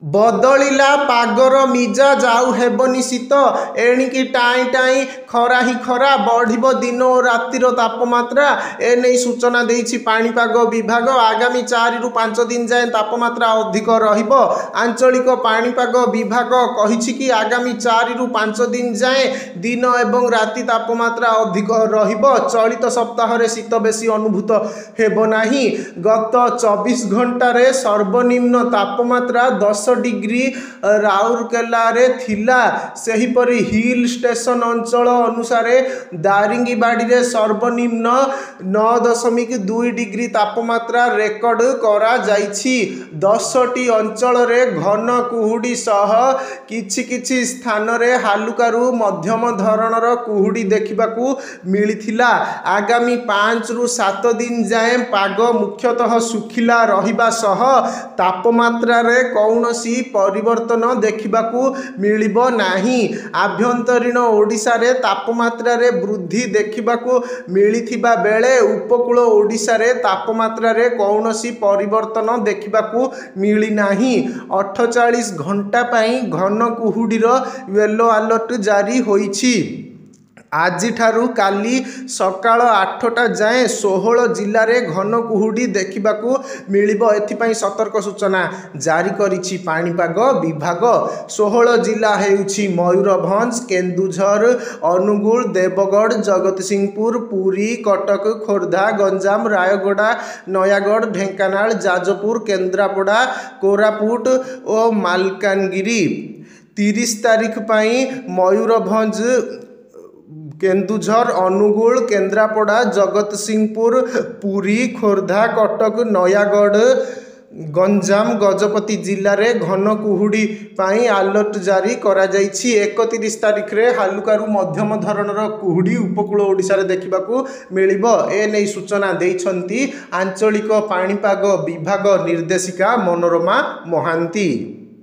बदलिला पागर मिजाज आउ हेबनी शीत एणिकी टाई टाई खरा ही खरा बढ़िब दिन और रातिर तापमात्रा एने सूचना देइछि पाणीपाग विभाग। आगामी 4 रु 5 दिन जाए तापमात्रा अधिक रहिब। आंचलिक पाणीपाग विभाग कहिछि कि आगामी 4 रु 5 दिन जाए दिन एवं राति तापमात्रा अधिक रहिब। चलित सप्ताह रे शीत बेसी अनुभूत हेब नाही। गत 24 घंटा रे सर्वनिम्न तापमात्रा 10 डिग्री राउरकेला रे थिला। सेहीपरि हिल स्टेशन अंचल अनुसार दारिंगीबाड़ी रे सर्वनिम्न 9.2 डिग्री तापमात्रा रेकर्ड करा जाइछि। 10टी अंचल रे घन कुहुड़ी सह किछि किछि स्थान रे हालुकारु मध्यम धरणर कुहुड़ी देखिबाकू मिलिथिला। आगामी 5 रु 7 दिन जाए पाग मुख्यतः सुखिला रहिबा सह तापमात्रा रे कौनसी परिवर्तन देखिबाकू मिलिबो नाही। आभ्यंतरीण ओडिशा रे तापमात्रा रे वृद्धि देखिबाकू मिलिथिबा बेले उपकूल ओडिशा रे तापमात्रा रे कौनसी परिवर्तन देखिबाकू मिली नाही। 48 घंटा पई घन कुहुडीर येलो अलर्ट जारी होईछि। आजि ठारू काली सकाळ 8टा जाए 16 जिल्ला रे घन कुहुडी देखिबाकू मिलिबो। एथिपई सतर्क सूचना जारी करिछि पाणीपाग विभाग। 16 जिल्ला हेउछि मयूरभंज, केन्दुझर, अनुगुल, देवगढ़, जगतसिंहपुर, पुरी, कटक, खोर्धा, गंजाम, रायगड़ा, नयागढ़, ढेंकानाल, जाजपुर, केन्द्रापड़ा, कोरापुट और मालकानगिरी। 30 तारीख पई मयूरभंज, केन्दुझर, अनुगुल, केन्द्रापड़ा, जगतसिंहपुर, पुरी, खोर्धा, कटक, नयागढ़, गंजाम, गजपति जिल्ला रे घन कुहुडी पाई अलर्ट जारी करा जाइछि। 31 तारीख रे हालुकारु मध्यम धरणर कुहुडी उपकूल ओडिशा रे देखिबाकू मिलिबो। ए नै सूचना दैछंती आंचलिक पाणीपाग विभाग निर्देशिका मनोरमा महांती।